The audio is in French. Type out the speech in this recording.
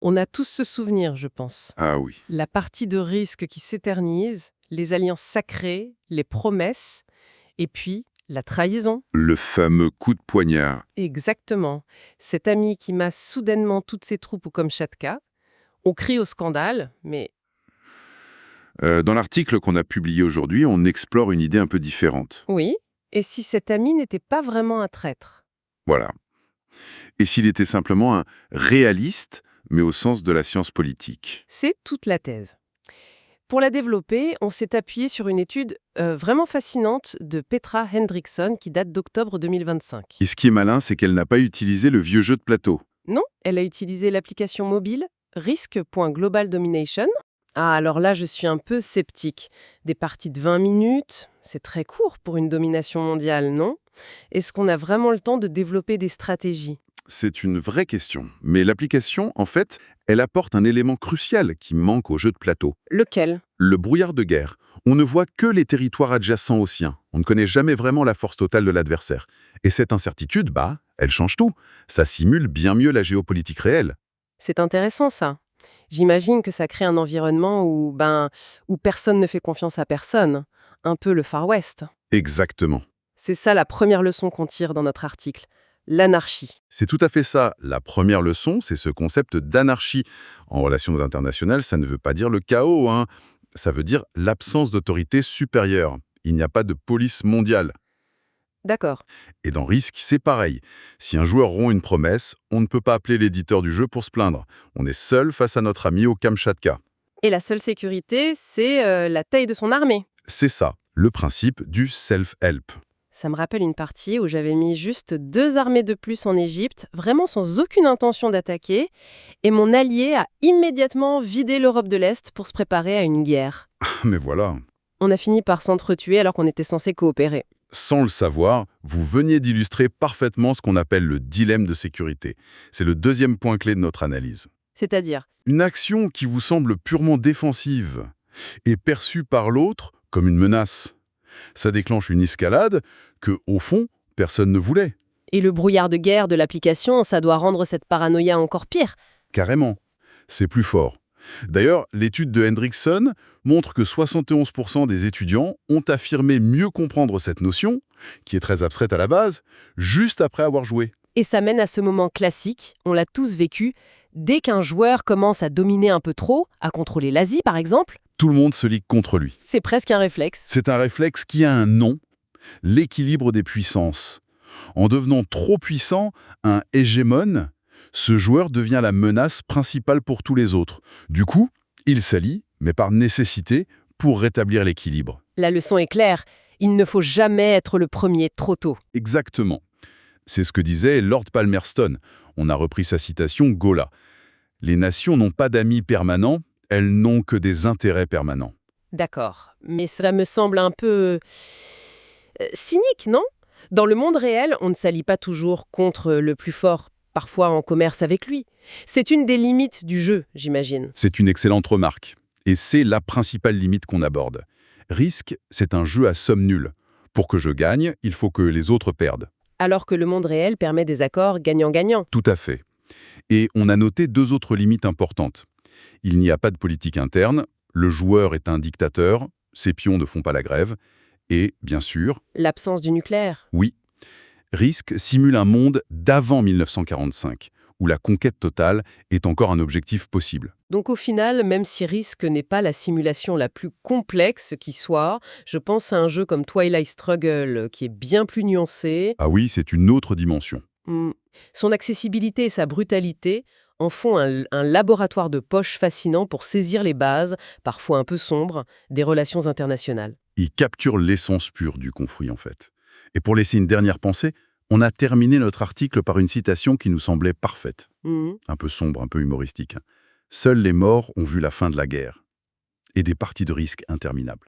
On a tous ce souvenir, je pense. Ah oui. La partie de risque qui s'éternise, les alliances sacrées, les promesses, et puis la trahison. Le fameux coup de poignard. Exactement. Cet ami qui masse soudainement toutes ses troupes au Kamchatka. On crie au scandale, mais Dans l'article qu'on a publié aujourd'hui, on explore une idée un peu différente. oui. Et si cet ami n'était pas vraiment un traître? Voilà. Et s'il était simplement un réaliste, mais au sens de la science politique? C'est toute la thèse. Pour la développer, on s'est appuyé sur une étude vraiment fascinante de Petra Hendrickson qui date d'octobre 2025. Et ce qui est malin, c'est qu'elle n'a pas utilisé le vieux jeu de plateau. Non, elle a utilisé l'application mobile Risk.Global Domination. Ah, alors là, je suis un peu sceptique. Des parties de 20 minutes, c'est très court pour une domination mondiale, non? Est-ce qu'on a vraiment le temps de développer des stratégies? C'est une vraie question. Mais l'application, en fait, elle apporte un élément crucial qui manque au jeu de plateau. Lequel? Le brouillard de guerre. On ne voit que les territoires adjacents aux siens. On ne connaît jamais vraiment la force totale de l'adversaire. Et cette incertitude, elle change tout. Ça simule bien mieux la géopolitique réelle. C'est intéressant ça. J'imagine que ça crée un environnement où personne ne fait confiance à personne. Un peu le Far West. Exactement. C'est ça la première leçon qu'on tire dans notre article. L'anarchie. C'est tout à fait ça. La première leçon, c'est ce concept d'anarchie. En relations internationales, ça ne veut pas dire le chaos, hein. Ça veut dire l'absence d'autorité supérieure. Il n'y a pas de police mondiale. D'accord. Et dans Risk, c'est pareil. Si un joueur rompt une promesse, on ne peut pas appeler l'éditeur du jeu pour se plaindre. On est seul face à notre ami au Kamchatka. Et la seule sécurité, c'est la taille de son armée. C'est ça, le principe du self-help. Ça me rappelle une partie où j'avais mis juste 2 armées de plus en Égypte, vraiment sans aucune intention d'attaquer, et mon allié a immédiatement vidé l'Europe de l'Est pour se préparer à une guerre. Mais voilà. On a fini par s'entretuer alors qu'on était censé coopérer. Sans le savoir, vous veniez d'illustrer parfaitement ce qu'on appelle le dilemme de sécurité. C'est le deuxième point clé de notre analyse. C'est-à-dire, Une action qui vous semble purement défensive est perçue par l'autre comme une menace. Ça déclenche une escalade que, au fond, personne ne voulait. et le brouillard de guerre de l'application, ça doit rendre cette paranoïa encore pire. Carrément. C'est plus fort. D'ailleurs, l'étude de Hendrickson montre que 71% des étudiants ont affirmé mieux comprendre cette notion, qui est très abstraite à la base, juste après avoir joué. Et ça mène à ce moment classique, on l'a tous vécu, dès qu'un joueur commence à dominer un peu trop, à contrôler l'Asie par exemple, Tout le monde se ligue contre lui. c'est presque un réflexe. C'est un réflexe qui a un nom, l'équilibre des puissances. En devenant trop puissant, un hégémone, ce joueur devient la menace principale pour tous les autres. Du coup, il s'allie, mais par nécessité, pour rétablir l'équilibre. La leçon est claire, il ne faut jamais être le premier trop tôt. Exactement. C'est ce que disait Lord Palmerston. On a repris sa citation Gaulla. Les nations n'ont pas d'amis permanents, elles n'ont que des intérêts permanents. D'accord, mais cela me semble un peu cynique, non? Dans le monde réel, on ne s'allie pas toujours contre le plus fort, parfois en commerce avec lui. C'est une des limites du jeu, j'imagine. C'est une excellente remarque. Et c'est la principale limite qu'on aborde. Risque, c'est un jeu à somme nulle. Pour que je gagne, il faut que les autres perdent. Alors que le monde réel permet des accords gagnant-gagnant. Tout à fait. Et on a noté 2 autres limites importantes. Il n'y a pas de politique interne, le joueur est un dictateur, ses pions ne font pas la grève, et, bien sûr, L'absence du nucléaire. oui, Risk simule un monde d'avant 1945, où la conquête totale est encore un objectif possible. Donc au final, même si Risk n'est pas la simulation la plus complexe qui soit, je pense à un jeu comme Twilight Struggle qui est bien plus nuancé. Ah oui, c'est une autre dimension. Son accessibilité et sa brutalité en font un laboratoire de poche fascinant pour saisir les bases, parfois un peu sombres, des relations internationales. Il capture l'essence pure du conflit, en fait. Et pour laisser une dernière pensée, on a terminé notre article par une citation qui nous semblait parfaite. Mhm. Un peu sombre, un peu humoristique. Seuls les morts ont vu la fin de la guerre. Et des parties de risque interminables.